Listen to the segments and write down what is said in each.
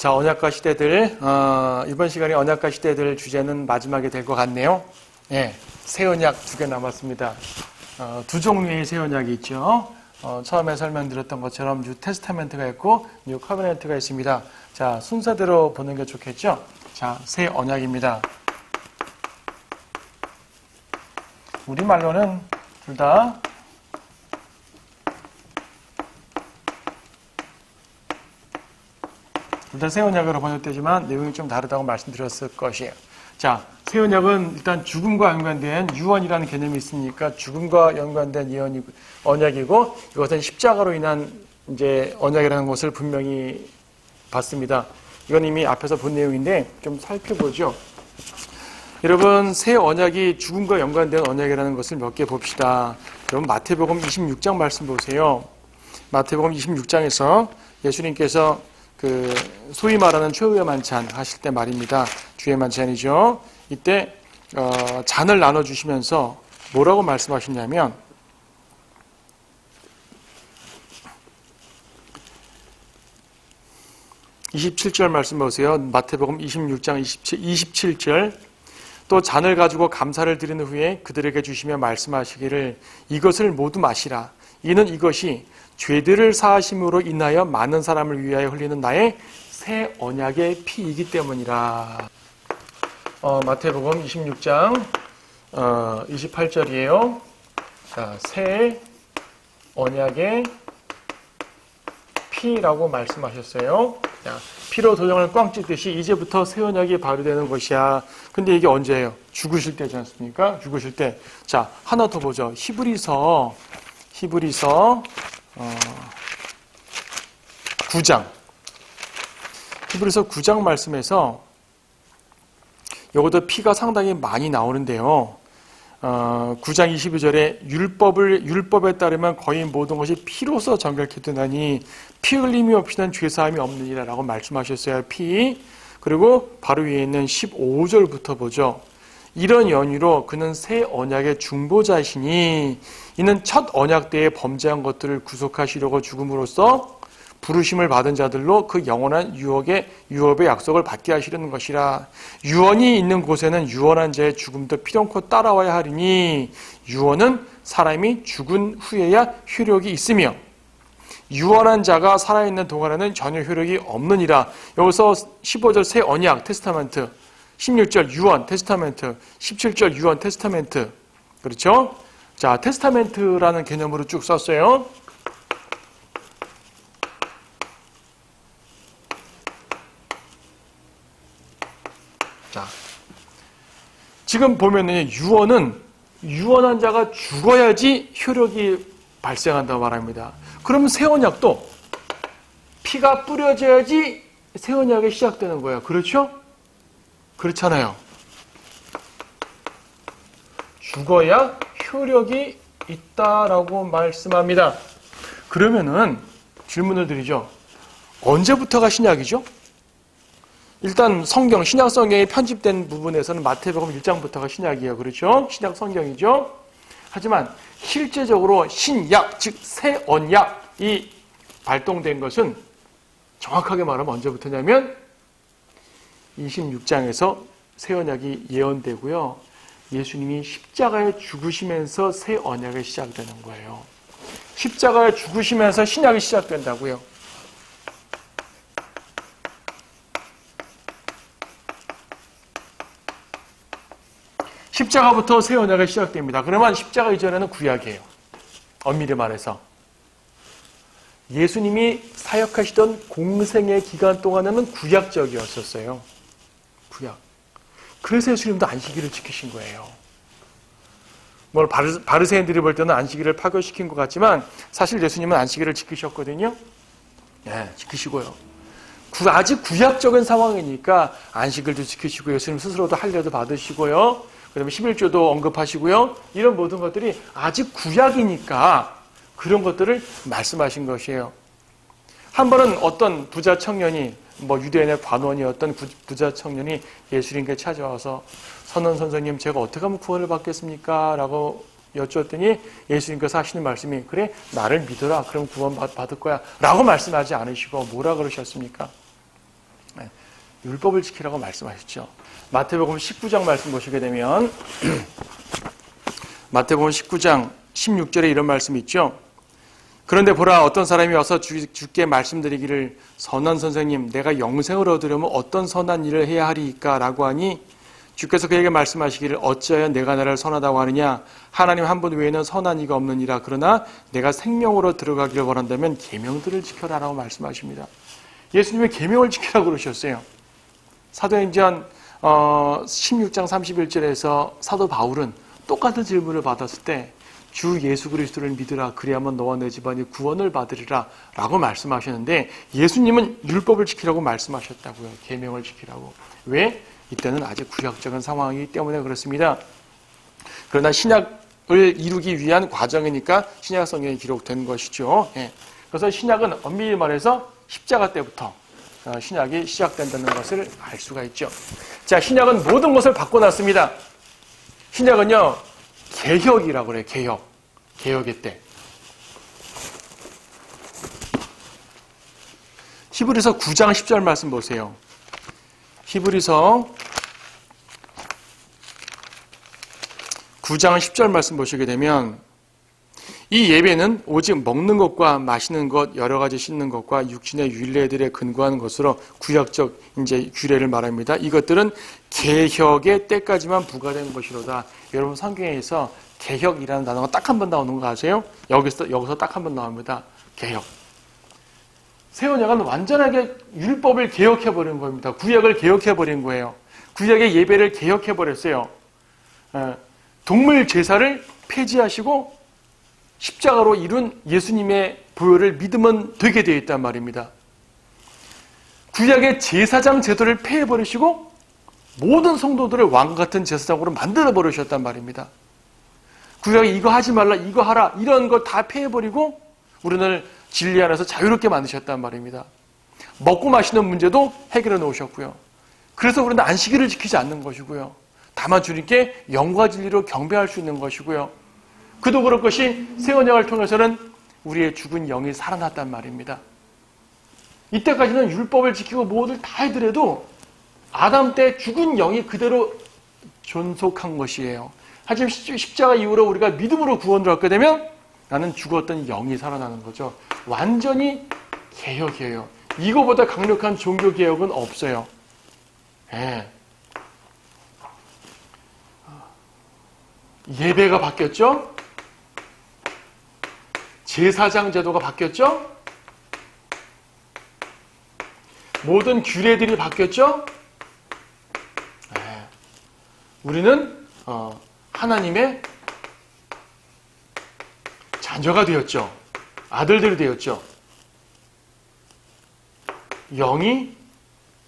자, 언약과 시대들, 이번 시간에 언약과 시대들 주제는 마지막에 될 것 같네요. 예, 새 언약 2개 남았습니다. 두 종류의 새 언약이 있죠. 처음에 설명드렸던 것처럼 뉴 테스타멘트가 있고 뉴 커버넌트가 있습니다. 자, 순서대로 보는 게 좋겠죠. 자, 새 언약입니다. 우리말로는 둘 다 새 언약으로 번역되지만 내용이 좀 다르다고 말씀드렸을 것이에요. 자, 새 언약은 일단 죽음과 연관된 유언이라는 개념이 있으니까 죽음과 연관된 언약이고 이것은 십자가로 인한 이제 언약이라는 것을 분명히 봤습니다. 이건 이미 앞에서 본 내용인데 좀 살펴보죠. 여러분, 새 언약이 죽음과 연관된 언약이라는 것을 몇 개 봅시다. 여러분, 마태복음 26장 말씀 보세요. 마태복음 26장에서 예수님께서 소위 말하는 최후의 만찬 하실 때 말입니다. 주의 만찬이죠. 이때 잔을 나눠주시면서 뭐라고 말씀하셨냐면 27절 말씀 보세요. 마태복음 26장 27절. 또 잔을 가지고 감사를 드리는 후에 그들에게 주시며 말씀하시기를 이것을 모두 마시라. 이는 이것이 죄들을 사하심으로 인하여 많은 사람을 위하여 흘리는 나의 새 언약의 피이기 때문이라. 마태복음 26장 28절이에요. 자, 새 언약의 피라고 말씀하셨어요. 자, 피로 도장을 꽝 찍듯이 이제부터 새 언약이 발효되는 것이야. 근데 이게 언제예요? 죽으실 때지 않습니까? 죽으실 때. 자, 하나 더 보죠. 히브리서 9장. 히브리서 9장 말씀에서 여기도 피가 상당히 많이 나오는데요. 9장 22절에 율법에 따르면 거의 모든 것이 피로서 정결케 되나니 피 흘림이 없이는 죄사함이 없느니라 라고 말씀하셨어요. 피. 그리고 바로 위에 있는 15절부터 보죠. 이런 연유로 그는 새 언약의 중보자이시니 이는 첫 언약 때에 범죄한 것들을 구속하시려고 죽음으로써 부르심을 받은 자들로 그 영원한 유업의 약속을 받게 하시려는 것이라. 유언이 있는 곳에는 유언한 자의 죽음도 필연코 따라와야 하리니 유언은 사람이 죽은 후에야 효력이 있으며 유언한 자가 살아있는 동안에는 전혀 효력이 없느니라. 여기서 15절 새 언약 테스타멘트, 16절 유언 테스타멘트, 17절 유언 테스타멘트. 그렇죠? 자, 테스타멘트라는 개념으로 쭉 썼어요. 자, 지금 보면은 유언은 유언한 자가 죽어야지 효력이 발생한다고 말합니다. 그러면 새 언약도 피가 뿌려져야지 새 언약이 시작되는 거예요. 그렇죠? 그렇잖아요. 죽어야 효력이 있다라고 말씀합니다. 그러면은 질문을 드리죠. 언제부터가 신약이죠? 일단 성경, 신약 성경이 편집된 부분에서는 마태복음 1장부터가 신약이에요. 그렇죠? 신약 성경이죠. 하지만 실제적으로 신약, 즉 새 언약이 발동된 것은 정확하게 말하면 언제부터냐면 26장에서 새 언약이 예언되고요. 예수님이 십자가에 죽으시면서 새 언약이 시작되는 거예요. 십자가에 죽으시면서 신약이 시작된다고요. 십자가부터 새 언약이 시작됩니다. 그러면 십자가 이전에는 구약이에요. 엄밀히 말해서. 예수님이 사역하시던 공생의 기간 동안에는 구약적이었었어요. 구약. 그래서 예수님도 안식일을 지키신 거예요. 바리새인들이 볼 때는 안식일을 파괴시킨 것 같지만 사실 예수님은 안식일을 지키셨거든요. 예, 지키시고요. 아직 구약적인 상황이니까 안식일도 지키시고 예수님 스스로도 할례도 받으시고요. 그다음에 11조도 언급하시고요. 이런 모든 것들이 아직 구약이니까 그런 것들을 말씀하신 것이에요. 한 번은 어떤 부자 청년이 유대인의 관원이었던 부자 청년이 예수님께 찾아와서 선생님 제가 어떻게 하면 구원을 받겠습니까? 라고 여쭈었더니 예수님께서 하시는 말씀이 그래 나를 믿어라 그럼 구원 받을 거야 라고 말씀하지 않으시고 뭐라 그러셨습니까? 율법을 지키라고 말씀하셨죠. 마태복음 19장 말씀 보시게 되면 마태복음 19장 16절에 이런 말씀이 있죠. 그런데 보라, 어떤 사람이 와서 주께 말씀드리기를, 선한 선생님, 내가 영생을 얻으려면 어떤 선한 일을 해야 하리이까? 라고 하니 주께서 그에게 말씀하시기를, 어찌하여 내가 나를 선하다고 하느냐? 하나님 한 분 외에는 선한 이가 없느니라. 그러나 내가 생명으로 들어가기를 원한다면 계명들을 지켜라 라고 말씀하십니다. 예수님이 계명을 지키라고 그러셨어요. 사도행전 16장 31절에서 사도 바울은 똑같은 질문을 받았을 때 주 예수 그리스도를 믿으라, 그리하면 너와 내 집안이 구원을 받으리라 라고 말씀하셨는데, 예수님은 율법을 지키라고 말씀하셨다고요. 계명을 지키라고. 왜? 이때는 아직 구약적인 상황이기 때문에 그렇습니다. 그러나 신약을 이루기 위한 과정이니까 신약 성경에 기록된 것이죠. 그래서 신약은 엄밀히 말해서 십자가 때부터 신약이 시작된다는 것을 알 수가 있죠. 자, 신약은 모든 것을 바꿔놨습니다. 신약은요, 개혁이라고 그래요. 개혁의 때. 히브리서 9장 10절 말씀 보세요. 히브리서 9장 10절 말씀 보시게 되면, 이 예배는 오직 먹는 것과 마시는 것, 여러 가지 씻는 것과 육신의 율례들에 근거하는 것으로 구약적 이제 규례를 말합니다. 이것들은 개혁의 때까지만 부과되는 것이로다. 여러분, 성경에서 개혁이라는 단어가 딱 한 번 나오는 거 아세요? 여기서 딱 한 번 나옵니다. 개혁. 새 언약은 완전하게 율법을 개혁해버린 겁니다. 구약을 개혁해버린 거예요. 구약의 예배를 개혁해버렸어요. 동물 제사를 폐지하시고 십자가로 이룬 예수님의 보혈을 믿으면 되게 되어 있단 말입니다. 구약의 제사장 제도를 폐해버리시고 모든 성도들을 왕같은 제사장으로 만들어버리셨단 말입니다. 구약에 이거 하지 말라, 이거 하라, 이런 걸 다 폐해버리고 우리는 진리 안에서 자유롭게 만드셨단 말입니다. 먹고 마시는 문제도 해결해 놓으셨고요. 그래서 우리는 안식일을 지키지 않는 것이고요. 다만 주님께 영과 진리로 경배할 수 있는 것이고요. 그도 그럴 것이 새 언약을 통해서는 우리의 죽은 영이 살아났단 말입니다. 이때까지는 율법을 지키고 뭐를 다 해더라도 아담 때 죽은 영이 그대로 존속한 것이에요. 하지만 십자가 이후로 우리가 믿음으로 구원을 얻게 되면 나는 죽었던 영이 살아나는 거죠. 완전히 개혁이에요. 이거보다 강력한 종교 개혁은 없어요. 예배가 바뀌었죠? 제사장 제도가 바뀌었죠? 모든 규례들이 바뀌었죠? 우리는 하나님의 자녀가 되었죠. 아들들이 되었죠. 영이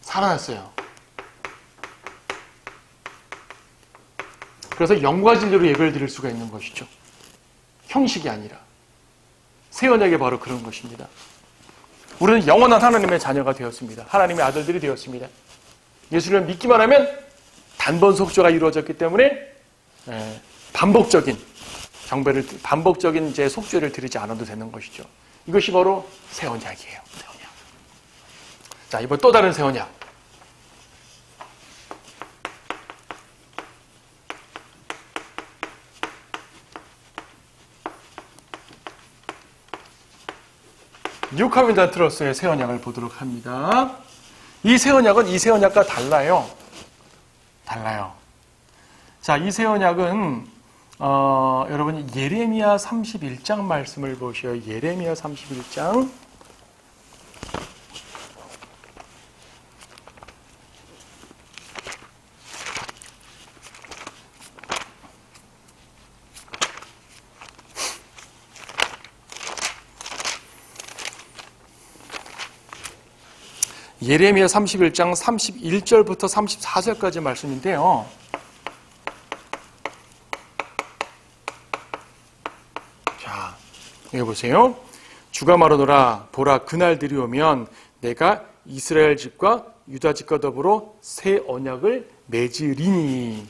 살아났어요. 그래서 영과 진리로 예배를 드릴 수가 있는 것이죠. 형식이 아니라. 새 언약이 바로 그런 것입니다. 우리는 영원한 하나님의 자녀가 되었습니다. 하나님의 아들들이 되었습니다. 예수를 믿기만 하면 단번 속죄가 이루어졌기 때문에 반복적인 이제 속죄를 드리지 않아도 되는 것이죠. 이것이 바로 새 언약이에요. 새 언약. 자, 이번 또 다른 새 언약. 뉴 커비넌트로서의 새 언약을 보도록 합니다. 이 새 언약은 이 새 언약과 달라요. 자, 이 새 언약은 여러분 예레미야 31장 말씀을 보셔요. 예레미야 31장. 예레미야 31장 31절부터 34절까지 말씀인데요. 자, 여기 보세요. 주가 말하노라, 보라, 그날들이 오면 내가 이스라엘 집과 유다 집과 더불어 새 언약을 맺으리니.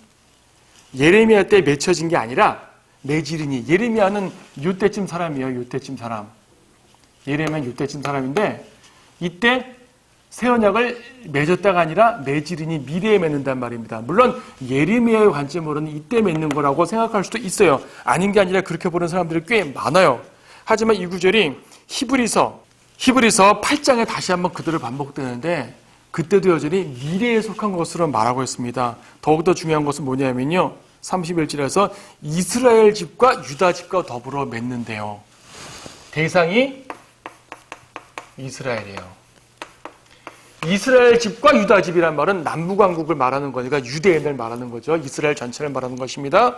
예레미야 때 맺혀진 게 아니라 맺으리니. 예레미야는 요때쯤 사람이에요. 요때쯤 사람. 예레미야는 요때쯤 사람인데 이때 새 언약을 맺었다가 아니라 맺으리니 미래에 맺는단 말입니다. 물론 예레미야의 관점으로는 이때 맺는 거라고 생각할 수도 있어요. 아닌 게 아니라 그렇게 보는 사람들이 꽤 많아요. 하지만 이 구절이 히브리서 8장에 다시 한번 그대로 반복되는데 그때도 여전히 미래에 속한 것으로 말하고 있습니다. 더욱더 중요한 것은 뭐냐면요. 31절에서 이스라엘 집과 유다 집과 더불어 맺는데요. 대상이 이스라엘이에요. 이스라엘 집과 유다 집이란 말은 남북왕국을 말하는 거니까 유대인을 말하는 거죠. 이스라엘 전체를 말하는 것입니다.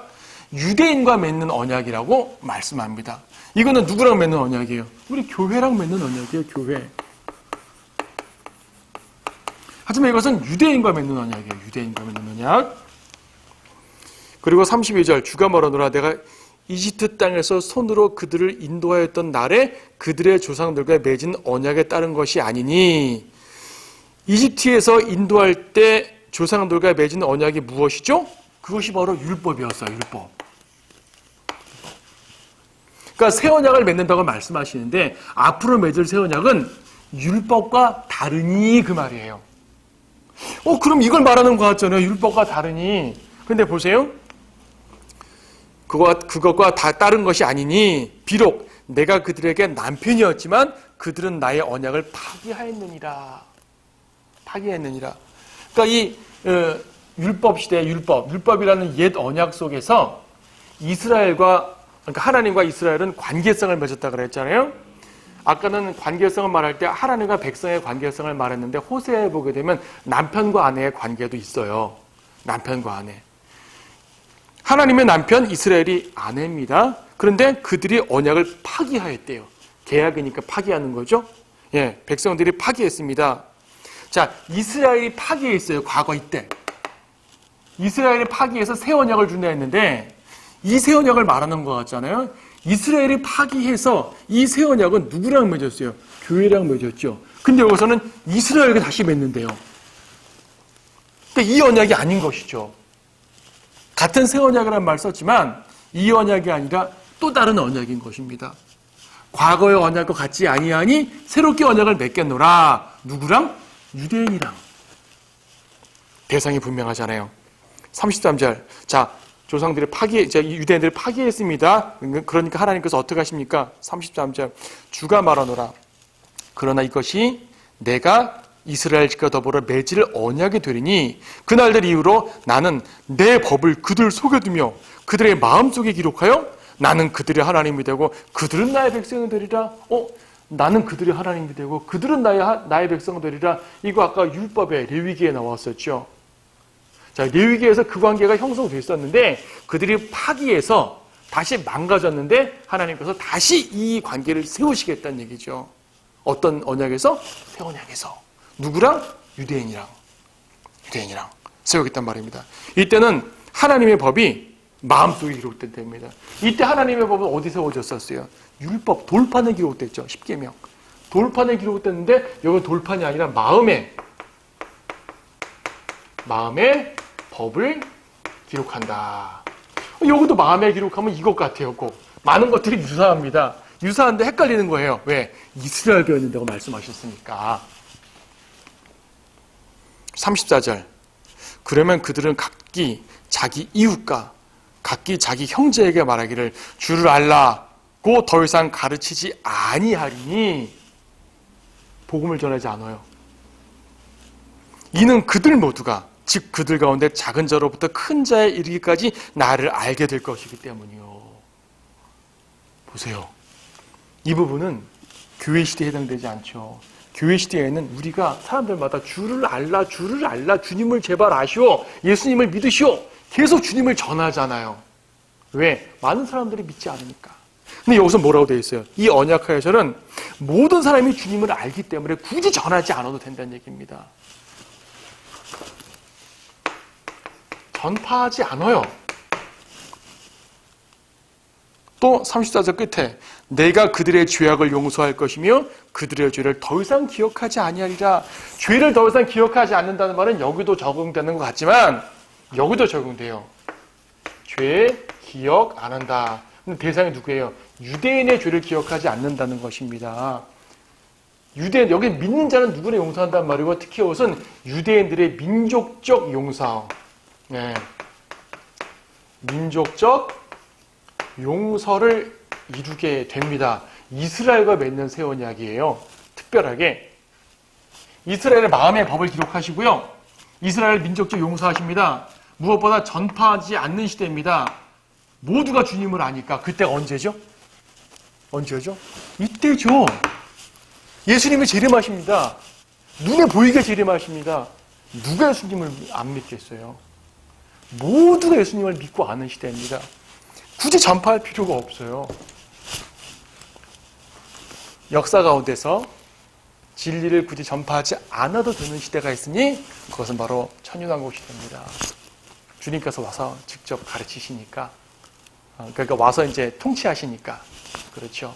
유대인과 맺는 언약이라고 말씀합니다. 이거는 누구랑 맺는 언약이에요? 우리 교회랑 맺는 언약이에요. 교회. 하지만 이것은 유대인과 맺는 언약이에요. 유대인과 맺는 언약. 그리고 32절 주가 말하노라 내가 이집트 땅에서 손으로 그들을 인도하였던 날에 그들의 조상들과 맺은 언약에 따른 것이 아니니 이집트에서 인도할 때 조상들과 맺은 언약이 무엇이죠? 그것이 바로 율법이었어요. 율법. 그러니까 새 언약을 맺는다고 말씀하시는데 앞으로 맺을 새 언약은 율법과 다르니 그 말이에요. 그럼 이걸 말하는 것 같잖아요. 율법과 다르니. 근데 보세요. 그것과 다 다른 것이 아니니 비록 내가 그들에게 남편이었지만 그들은 나의 언약을 파기하였느니라. 그러니까 이 율법 시대의 율법이라는 옛 언약 속에서 이스라엘과 그러니까 하나님과 이스라엘은 관계성을 맺었다 그랬잖아요. 아까는 관계성을 말할 때 하나님과 백성의 관계성을 말했는데 호세아에 보게 되면 남편과 아내의 관계도 있어요. 남편과 아내. 하나님의 남편 이스라엘이 아내입니다. 그런데 그들이 언약을 파기하였대요. 계약이니까 파기하는 거죠. 예, 백성들이 파기했습니다. 자, 이스라엘이 파기했어요. 과거 이때. 이스라엘이 파기해서 새 언약을 준다 했는데 이 새 언약을 말하는 것 같잖아요. 이스라엘이 파기해서 이 새 언약은 누구랑 맺었어요? 교회랑 맺었죠. 근데 여기서는 이스라엘과 다시 맺는데요. 그러니까 이 언약이 아닌 것이죠. 같은 새 언약이라는 말 썼지만 이 언약이 아니라 또 다른 언약인 것입니다. 과거의 언약과 같지 아니하니 새롭게 언약을 맺겠노라. 누구랑? 유대인이랑. 대상이 분명하잖아요. 33절. 자, 조상들이 유대인들을 파기했습니다. 그러니까 하나님께서 어떻게 하십니까? 33절. 주가 말하노라. 그러나 이것이 내가 이스라엘 집과 더불어 맺을 언약이 되리니 그날들 이후로 나는 내 법을 그들 속에 두며 그들의 마음속에 기록하여 나는 그들의 하나님이 되고 그들은 나의 백성이 되리라. 나는 그들의 하나님이 되고 그들은 나의 백성이 되리라. 이거 아까 율법에 레위기에 나왔었죠. 자, 레위기에서 그 관계가 형성됐었는데 그들이 파기해서 다시 망가졌는데 하나님께서 다시 이 관계를 세우시겠다는 얘기죠. 어떤 언약에서? 새 언약에서. 누구랑? 유대인이랑 세우겠단 말입니다. 이때는 하나님의 법이 마음속에 기록된 때입니다. 이때 하나님의 법은 어디 세워졌었어요? 율법, 돌판에 기록됐죠. 십계명. 돌판에 기록됐는데 여기 돌판이 아니라 마음에 법을 기록한다. 여기도 마음에 기록하면 이것 같아요. 꼭. 많은 것들이 유사합니다. 유사한데 헷갈리는 거예요. 왜? 이스라엘 배웠는다고 말씀하셨으니까. 34절. 그러면 그들은 각기 자기 이웃과 각기 자기 형제에게 말하기를 주를 알라고 더 이상 가르치지 아니하리니 복음을 전하지 않아요. 이는 그들 모두가 즉 그들 가운데 작은 자로부터 큰 자에 이르기까지 나를 알게 될 것이기 때문이요. 보세요. 이 부분은 교회 시대에 해당되지 않죠. 교회 시대에는 우리가 사람들마다 주를 알라, 주님을 제발 아시오, 예수님을 믿으시오. 계속 주님을 전하잖아요. 왜? 많은 사람들이 믿지 않으니까. 근데 여기서 뭐라고 되어 있어요? 이 언약하에서는 모든 사람이 주님을 알기 때문에 굳이 전하지 않아도 된다는 얘기입니다. 전파하지 않아요. 또 34절 끝에 내가 그들의 죄악을 용서할 것이며 그들의 죄를 더 이상 기억하지 아니하리라. 죄를 더 이상 기억하지 않는다는 말은 여기도 적용되는 것 같지만 여기도 적용돼요. 죄 기억 안 한다. 근데 대상이 누구예요? 유대인의 죄를 기억하지 않는다는 것입니다. 여기 믿는 자는 누구나 용서한단 말이고, 특히 이것은 유대인들의 민족적 용서. 네. 민족적 용서를 이루게 됩니다. 이스라엘과 맺는 새 언약이에요. 특별하게. 이스라엘의 마음의 법을 기록하시고요. 이스라엘 민족적 용서하십니다. 무엇보다 전파하지 않는 시대입니다. 모두가 주님을 아니까. 그때가 언제죠? 언제죠? 이때죠. 예수님이 재림하십니다. 눈에 보이게 재림하십니다. 누가 예수님을 안 믿겠어요? 모두가 예수님을 믿고 아는 시대입니다. 굳이 전파할 필요가 없어요. 역사 가운데서 진리를 굳이 전파하지 않아도 되는 시대가 있으니 그것은 바로 천년왕국 시대입니다. 주님께서 와서 직접 가르치시니까, 그러니까 와서 이제 통치하시니까. 그렇죠.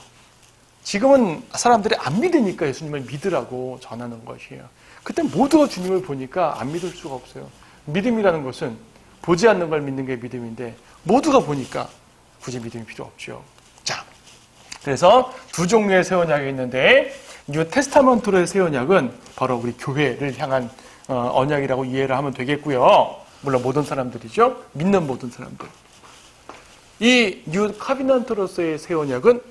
지금은 사람들이 안 믿으니까 예수님을 믿으라고 전하는 것이에요. 그때 모두가 주님을 보니까 안 믿을 수가 없어요. 믿음이라는 것은 보지 않는 걸 믿는 게 믿음인데 모두가 보니까 굳이 믿음이 필요 없죠. 자, 그래서 두 종류의 새 언약이 있는데 뉴 테스타먼트로의 새 언약은 바로 우리 교회를 향한 언약이라고 이해를 하면 되겠고요. 물론 모든 사람들이죠. 믿는 모든 사람들. 이 뉴 카비넌트로서의 새 언약은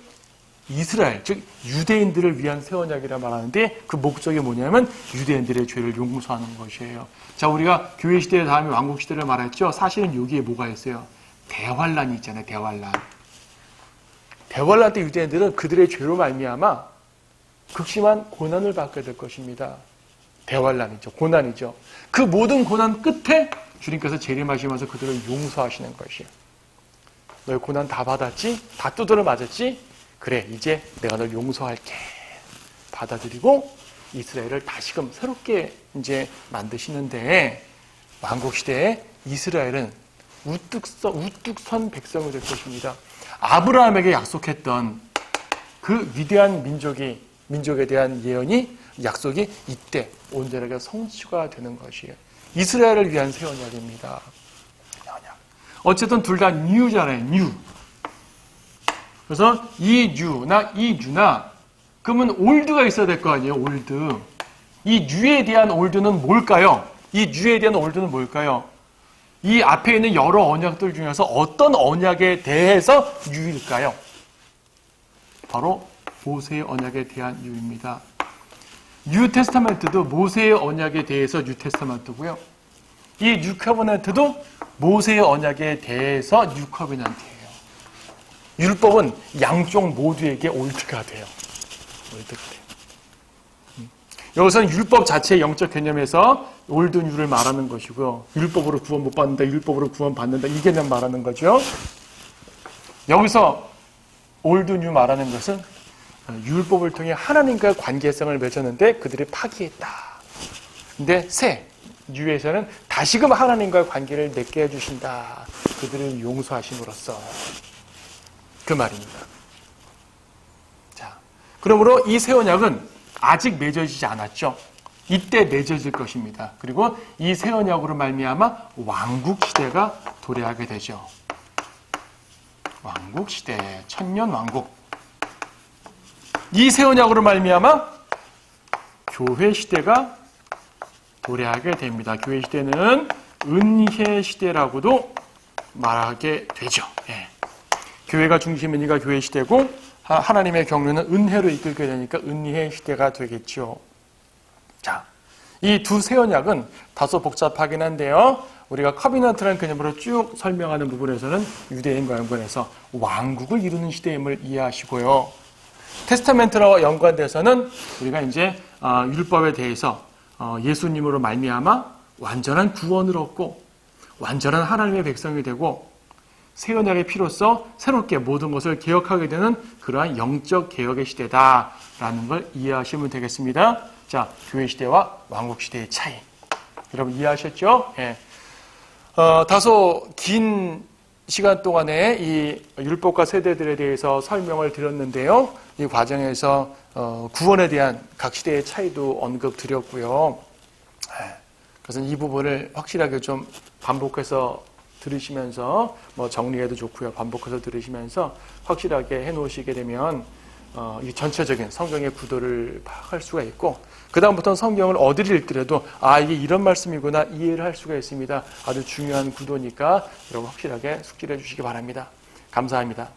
이스라엘, 즉 유대인들을 위한 새 언약이라 말하는데 그 목적이 뭐냐면 유대인들의 죄를 용서하는 것이에요. 자, 우리가 교회 시대 다음에 왕국 시대를 말했죠. 사실은 여기에 뭐가 있어요? 대환란이 있잖아요. 대환란. 대환란 때 유대인들은 그들의 죄로 말미암아 극심한 고난을 받게 될 것입니다. 대환란이죠. 고난이죠. 그 모든 고난 끝에 주님께서 재림하시면서 그들을 용서하시는 것이에요. 너희 고난 다 받았지? 다 두드려 맞았지? 그래, 이제 내가 널 용서할게. 받아들이고 이스라엘을 다시금 새롭게 이제 만드시는데 왕국 시대에 이스라엘은 우뚝 선 백성이 될 것입니다. 아브라함에게 약속했던 그 위대한 민족에 대한 예언이 약속이 이때 온전하게 성취가 되는 것이에요. 이스라엘을 위한 새 언약입니다. 어쨌든 둘 다 뉴잖아요. 뉴. 그래서 이 뉴나 그러면 올드가 있어야 될 거 아니에요. 올드. 이 뉴에 대한 올드는 뭘까요? 이 뉴에 대한 올드는 뭘까요? 이 앞에 있는 여러 언약들 중에서 어떤 언약에 대해서 뉴일까요? 바로 모세의 언약에 대한 뉴입니다. 뉴 테스타멘트도 모세의 언약에 대해서 뉴 테스타멘트고요. 이 뉴 커버넌트도 모세의 언약에 대해서 뉴 커버넌트예요. 율법은 양쪽 모두에게 올드가 돼요. 올드가 돼요. 여기서는 율법 자체의 영적 개념에서 올드 뉴를 말하는 것이고요. 율법으로 구원 못 받는다, 율법으로 구원 받는다, 이 개념 말하는 거죠. 여기서 올드 뉴 말하는 것은 율법을 통해 하나님과의 관계성을 맺었는데 그들이 파기했다. 근데 새 뉴에서는 다시금 하나님과의 관계를 맺게 해주신다. 그들을 용서하심으로써. 그 말입니다. 자, 그러므로 이 새 언약은 아직 맺어지지 않았죠. 이때 맺어질 것입니다. 그리고 이 새 언약으로 말미암아 왕국 시대가 도래하게 되죠. 왕국 시대, 천년 왕국. 이 새 언약으로 말미암아 교회 시대가 도래하게 됩니다. 교회 시대는 은혜 시대라고도 말하게 되죠. 예. 교회가 중심이니까 교회 시대고 하나님의 경륜은 은혜로 이끌게 되니까 은혜 시대가 되겠죠. 자, 이 두 새 언약은 다소 복잡하긴 한데요. 우리가 커비넌트라는 개념으로 쭉 설명하는 부분에서는 유대인과 연관해서 왕국을 이루는 시대임을 이해하시고요. 테스타멘트와 연관돼서는 우리가 이제 율법에 대해서 예수님으로 말미암아 완전한 구원을 얻고 완전한 하나님의 백성이 되고 새 언약의 피로써 새롭게 모든 것을 개혁하게 되는 그러한 영적 개혁의 시대다라는 걸 이해하시면 되겠습니다. 자, 교회 시대와 왕국 시대의 차이. 여러분 이해하셨죠? 예. 다소 긴 시간 동안에 이 율법과 세대들에 대해서 설명을 드렸는데요. 이 과정에서 구원에 대한 각 시대의 차이도 언급드렸고요. 그래서 이 부분을 확실하게 좀 반복해서 들으시면서 정리해도 좋고요. 반복해서 들으시면서 확실하게 해놓으시게 되면 이 전체적인 성경의 구도를 파악할 수가 있고, 그 다음부터는 성경을 어디를 읽더라도 이게 이런 말씀이구나 이해를 할 수가 있습니다. 아주 중요한 구도니까 여러분 확실하게 숙지를 해주시기 바랍니다. 감사합니다.